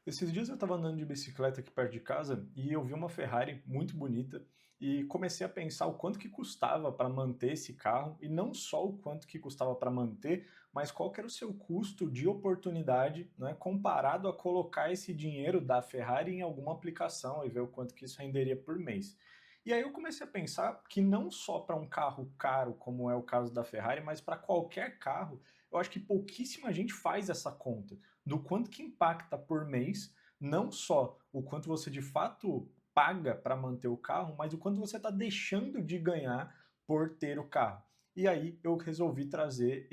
Esses dias eu estava andando de bicicleta aqui perto de casa e eu vi uma Ferrari muito bonita e comecei a pensar o quanto que custava para manter esse carro e não só o quanto que custava para manter, mas qual que era o seu custo de oportunidade, né, comparado a colocar esse dinheiro da Ferrari em alguma aplicação e ver o quanto que isso renderia por mês. E aí eu comecei a pensar que não só para um carro caro, como é o caso da Ferrari, mas para qualquer carro, eu acho que pouquíssima gente faz essa conta do quanto que impacta por mês, não só o quanto você de fato paga para manter o carro, mas o quanto você está deixando de ganhar por ter o carro. E aí eu resolvi trazer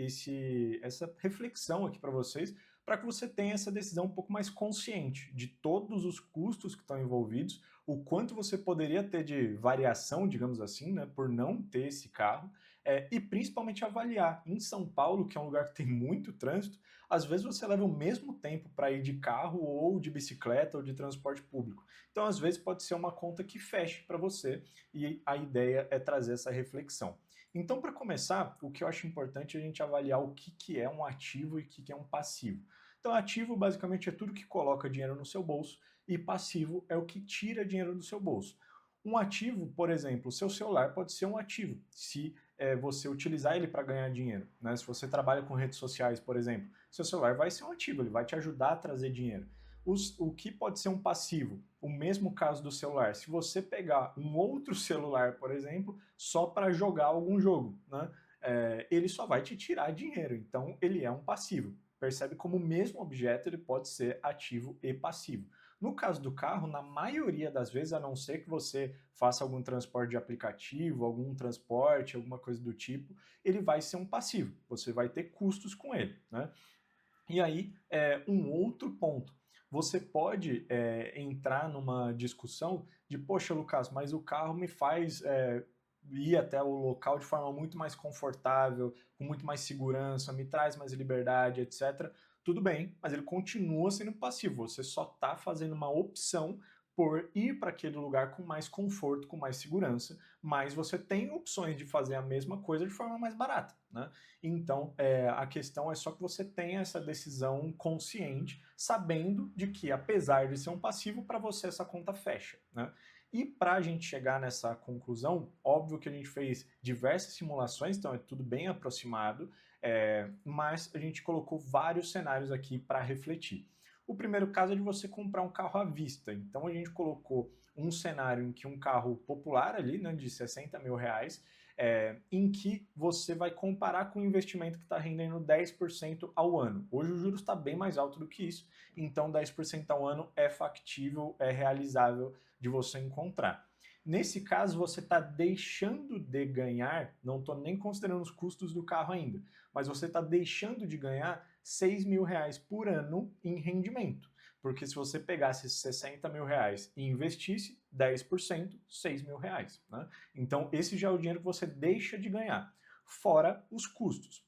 essa reflexão aqui para vocês, para que você tenha essa decisão um pouco mais consciente de todos os custos que estão envolvidos, o quanto você poderia ter de variação, digamos assim, né, por não ter esse carro, e principalmente avaliar. Em São Paulo, que é um lugar que tem muito trânsito, às vezes você leva o mesmo tempo para ir de carro ou de bicicleta ou de transporte público. Então, às vezes, pode ser uma conta que feche para você e a ideia é trazer essa reflexão. Então, para começar, o que eu acho importante é a gente avaliar o que é um ativo e o que é um passivo. Então, ativo basicamente é tudo que coloca dinheiro no seu bolso e passivo é o que tira dinheiro do seu bolso. Um ativo, por exemplo, o seu celular pode ser um ativo, se você utilizar ele para ganhar dinheiro. Né? Se você trabalha com redes sociais, por exemplo, seu celular vai ser um ativo, ele vai te ajudar a trazer dinheiro. O que pode ser um passivo? O mesmo caso do celular. Se você pegar um outro celular, por exemplo, só para jogar algum jogo, né? Ele só vai te tirar dinheiro. Então, ele é um passivo. Percebe como o mesmo objeto ele pode ser ativo e passivo. No caso do carro, na maioria das vezes, a não ser que você faça algum transporte de aplicativo, algum transporte, alguma coisa do tipo, ele vai ser um passivo. Você vai ter custos com ele, né? E aí, um outro ponto. Você pode entrar numa discussão de, poxa, Lucas, mas o carro me faz ir até o local de forma muito mais confortável, com muito mais segurança, me traz mais liberdade, etc. Tudo bem, mas ele continua sendo passivo. Você só está fazendo uma opção por ir para aquele lugar com mais conforto, com mais segurança, mas você tem opções de fazer a mesma coisa de forma mais barata, né? Então, a questão é só que você tenha essa decisão consciente, sabendo de que, apesar de ser um passivo, para você essa conta fecha, né? E para a gente chegar nessa conclusão, óbvio que a gente fez diversas simulações, então é tudo bem aproximado, mas a gente colocou vários cenários aqui para refletir. O primeiro caso é de você comprar um carro à vista. Então a gente colocou um cenário em que um carro popular ali, né, de 60 mil reais, em que você vai comparar com um investimento que está rendendo 10% ao ano. Hoje o juros está bem mais alto do que isso, então 10% ao ano é factível, é realizável de você encontrar. Nesse caso, você está deixando de ganhar, não estou nem considerando os custos do carro ainda, mas você está deixando de ganhar 6 mil reais por ano em rendimento. Porque se você pegasse esses 60 mil reais e investisse 10%, 6 mil reais. Né? Então, esse já é o dinheiro que você deixa de ganhar, fora os custos.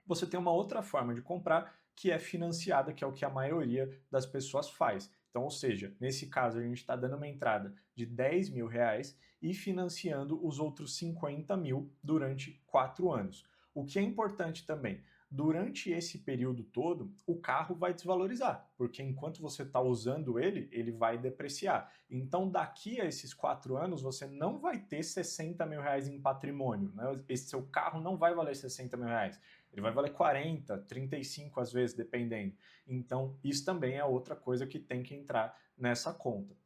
Você tem uma outra forma de comprar que é financiada, que é o que a maioria das pessoas faz. Então, ou seja, nesse caso a gente está dando uma entrada de 10 mil reais e financiando os outros 50 mil durante 4 anos. O que é importante também, durante esse período todo, o carro vai desvalorizar, porque enquanto você está usando ele, ele vai depreciar. Então, daqui a esses 4 anos, você não vai ter 60 mil reais em patrimônio. Né? Esse seu carro não vai valer 60 mil reais. Ele vai valer 40, 35 às vezes, dependendo. Então, isso também é outra coisa que tem que entrar nessa conta.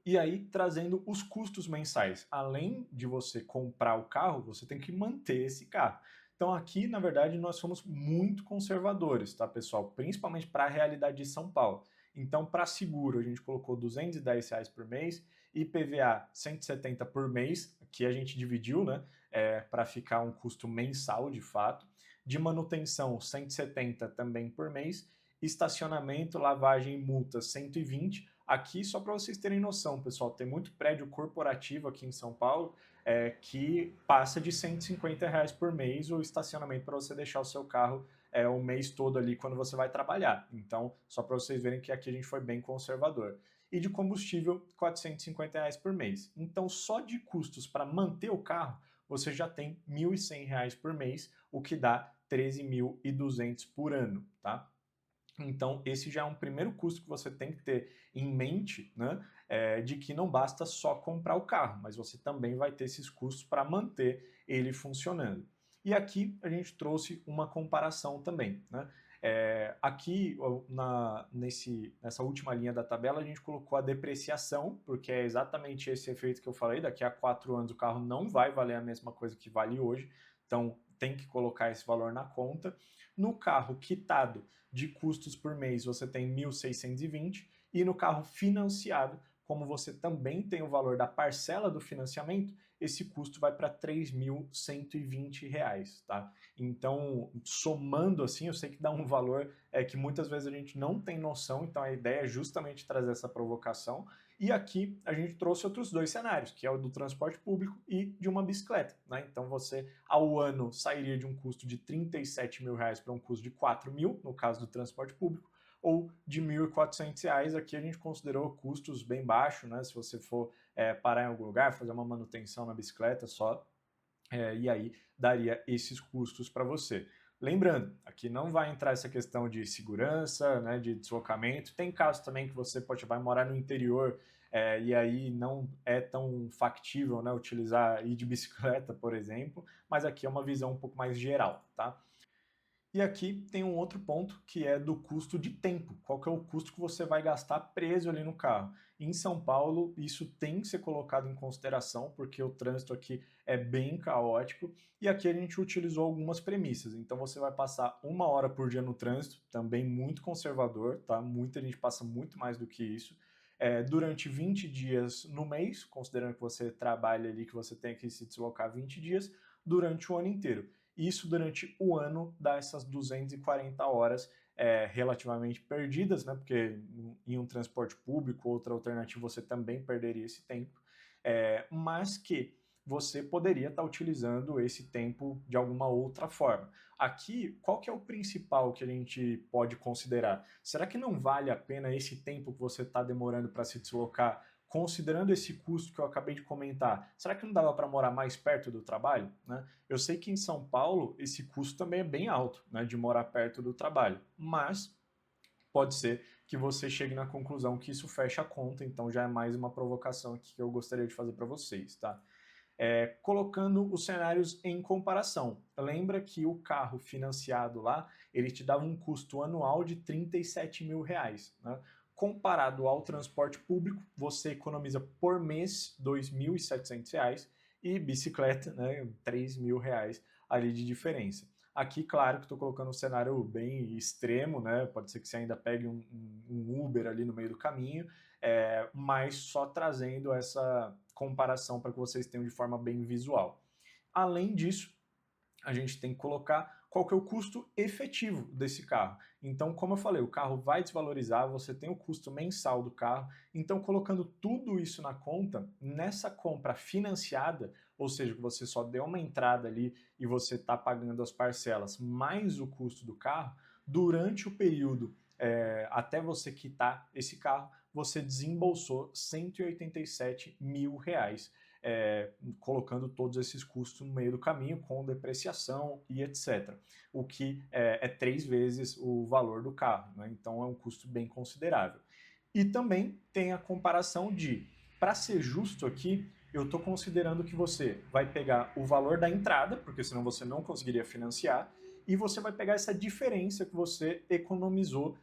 E aí, trazendo os custos mensais. Além de você comprar o carro, você tem que manter esse carro. Então, aqui, na verdade, nós somos muito conservadores, tá, pessoal? Principalmente para a realidade de São Paulo. Então, para seguro, a gente colocou R$ 210 por mês, IPVA 170 por mês, que a gente dividiu, né, para ficar um custo mensal de fato. De manutenção, 170 também por mês. Estacionamento, lavagem e multa, 120. Aqui, só para vocês terem noção, pessoal, tem muito prédio corporativo aqui em São Paulo que passa de R$ 150 por mês o estacionamento para você deixar o seu carro o mês todo ali quando você vai trabalhar. Então, só para vocês verem que aqui a gente foi bem conservador. E de combustível, R$ 450 por mês. Então, só de custos para manter o carro, você já tem R$ 1.100 por mês, o que dá 13.200 por ano, tá? Então, esse já é um primeiro custo que você tem que ter em mente, né? De que não basta só comprar o carro, mas você também vai ter esses custos para manter ele funcionando. E aqui a gente trouxe uma comparação também, né? Aqui nessa última linha da tabela a gente colocou a depreciação, porque é exatamente esse efeito que eu falei, daqui a 4 anos o carro não vai valer a mesma coisa que vale hoje, então tem que colocar esse valor na conta. No carro quitado de custos por mês você tem 1.620 e no carro financiado, como você também tem o valor da parcela do financiamento, esse custo vai para R$ 3.120, tá? Então, somando assim, eu sei que dá um valor que muitas vezes a gente não tem noção, então a ideia é justamente trazer essa provocação. E aqui a gente trouxe outros dois cenários, que é o do transporte público e de uma bicicleta, né? Então você, ao ano, sairia de um custo de R$ 37 mil para um custo de 4 mil, no caso do transporte público, ou de R$ 1.400. Aqui a gente considerou custos bem baixos, né? Se você for parar em algum lugar, fazer uma manutenção na bicicleta só, e aí daria esses custos para você. Lembrando, aqui não vai entrar essa questão de segurança, né, de deslocamento. Tem casos também que você vai morar no interior e aí não é tão factível, né, utilizar ir de bicicleta, por exemplo, mas aqui é uma visão um pouco mais geral, tá? E aqui tem um outro ponto que é do custo de tempo. Qual que é o custo que você vai gastar preso ali no carro? Em São Paulo, isso tem que ser colocado em consideração, porque o trânsito aqui é bem caótico. E aqui a gente utilizou algumas premissas. Então você vai passar 1 hora por dia no trânsito, também muito conservador, tá? Muita gente passa muito mais do que isso. Durante 20 dias no mês, considerando que você trabalha ali, que você tem que se deslocar 20 dias, durante o ano inteiro. Isso durante o ano dá essas 240 horas relativamente perdidas, né? Porque em um transporte público, outra alternativa, você também perderia esse tempo, mas que você poderia estar utilizando esse tempo de alguma outra forma. Aqui, qual que é o principal que a gente pode considerar? Será que não vale a pena esse tempo que você está demorando para se deslocar, considerando esse custo que eu acabei de comentar? Será que não dava para morar mais perto do trabalho, né? Eu sei que em São Paulo esse custo também é bem alto, né, de morar perto do trabalho, mas pode ser que você chegue na conclusão que isso fecha a conta, então já é mais uma provocação aqui que eu gostaria de fazer para vocês, tá? Colocando os cenários em comparação. Lembra que o carro financiado lá, ele te dava um custo anual de R$ 37 mil, né? Comparado ao transporte público, você economiza por mês R$ 2.700 e bicicleta, né, R$ 3.000 ali de diferença. Aqui, claro que estou colocando um cenário bem extremo, né? Pode ser que você ainda pegue um Uber ali no meio do caminho, mas só trazendo essa comparação para que vocês tenham de forma bem visual. Além disso, a gente tem que colocar qual que é o custo efetivo desse carro. Então, como eu falei, o carro vai desvalorizar, você tem o custo mensal do carro. Então, colocando tudo isso na conta, nessa compra financiada, ou seja, que você só deu uma entrada ali e você está pagando as parcelas mais o custo do carro, durante o período até você quitar esse carro, você desembolsou R$ 187 mil, colocando todos esses custos no meio do caminho, com depreciação e etc. O que é 3 vezes o valor do carro, né? Então é um custo bem considerável. E também tem a comparação de, para ser justo aqui, eu estou considerando que você vai pegar o valor da entrada, porque senão você não conseguiria financiar, e você vai pegar essa diferença que você economizou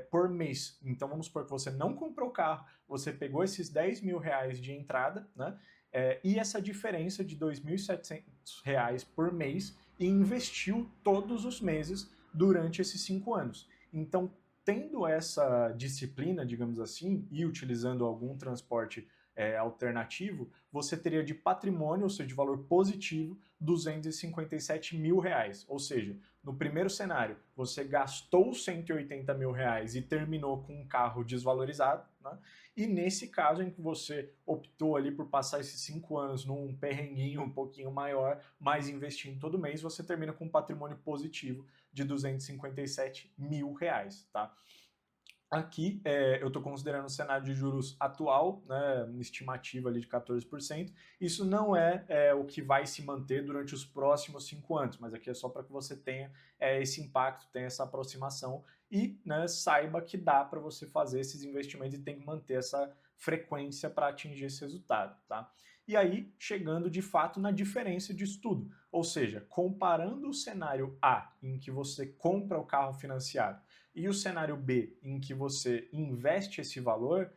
por mês. Então vamos supor que você não comprou o carro, você pegou esses R$ 10 mil de entrada, né? E essa diferença de R$ 2.700 por mês e investiu todos os meses durante esses 5 anos. Então, tendo essa disciplina, digamos assim, e utilizando algum transporte alternativo, você teria de patrimônio, ou seja, de valor positivo, R$ 257 mil. Ou seja, no primeiro cenário, você gastou R$ 180 mil e terminou com um carro desvalorizado, né? E nesse caso em que você optou ali por passar esses 5 anos num perrenguinho um pouquinho maior, mas investindo todo mês, você termina com um patrimônio positivo de R$ 257 mil, tá? Aqui, eu estou considerando o cenário de juros atual, né, uma estimativa ali de 14%. Isso não é o que vai se manter durante os próximos 5 anos, mas aqui é só para que você tenha esse impacto, tenha essa aproximação e, né, saiba que dá para você fazer esses investimentos e tem que manter essa frequência para atingir esse resultado, tá? E aí, chegando de fato na diferença de estudo, ou seja, comparando o cenário A, em que você compra o carro financiado, e o cenário B, em que você investe esse valor,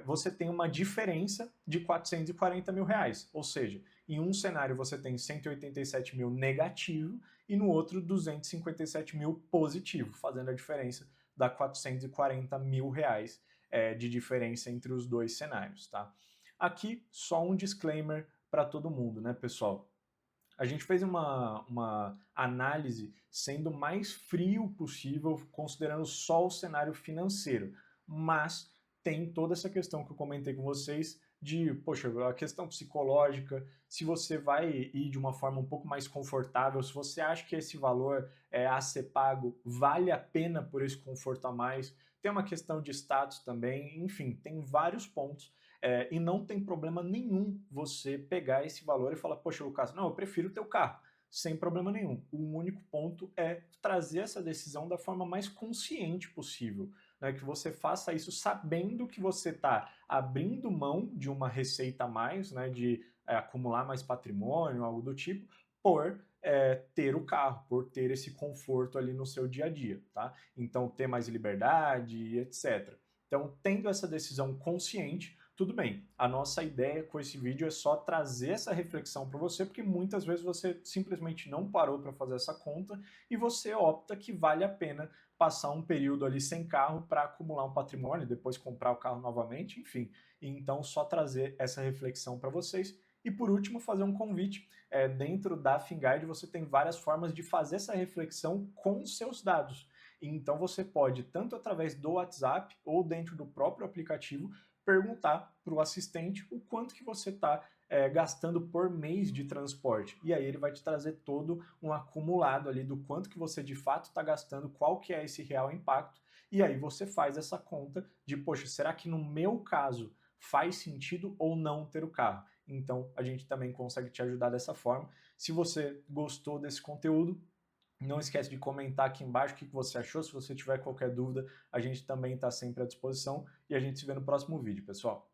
você tem uma diferença de 440 mil reais. Ou seja, em um cenário você tem 187 mil negativo e no outro 257 mil positivo, fazendo a diferença da 440 mil reais de diferença entre os dois cenários. Tá? Aqui, só um disclaimer para todo mundo, né, pessoal? A gente fez uma análise sendo o mais frio possível, considerando só o cenário financeiro, mas tem toda essa questão que eu comentei com vocês de, poxa, a questão psicológica, se você vai ir de uma forma um pouco mais confortável, se você acha que esse valor a ser pago vale a pena por esse conforto a mais, tem uma questão de status também, enfim, tem vários pontos e não tem problema nenhum você pegar esse valor e falar, poxa, Lucas, não, eu prefiro o teu carro, sem problema nenhum. O único ponto é trazer essa decisão da forma mais consciente possível, né? Que você faça isso sabendo que você está abrindo mão de uma receita a mais, né? De acumular mais patrimônio, algo do tipo, por ter o carro, por ter esse conforto ali no seu dia a dia, tá? Então, ter mais liberdade, etc. Então, tendo essa decisão consciente, tudo bem. A nossa ideia com esse vídeo é só trazer essa reflexão para você, porque muitas vezes você simplesmente não parou para fazer essa conta e você opta que vale a pena passar um período ali sem carro para acumular um patrimônio, depois comprar o carro novamente, enfim. Então, só trazer essa reflexão para vocês. E por último, fazer um convite. Dentro da Finguide você tem várias formas de fazer essa reflexão com seus dados. Então você pode, tanto através do WhatsApp ou dentro do próprio aplicativo, perguntar para o assistente o quanto que você está gastando por mês de transporte. E aí ele vai te trazer todo um acumulado ali do quanto que você de fato está gastando, qual que é esse real impacto. E aí você faz essa conta de, poxa, será que no meu caso faz sentido ou não ter o carro? Então a gente também consegue te ajudar dessa forma. Se você gostou desse conteúdo, não esquece de comentar aqui embaixo o que você achou. Se você tiver qualquer dúvida, a gente também está sempre à disposição e a gente se vê no próximo vídeo, pessoal.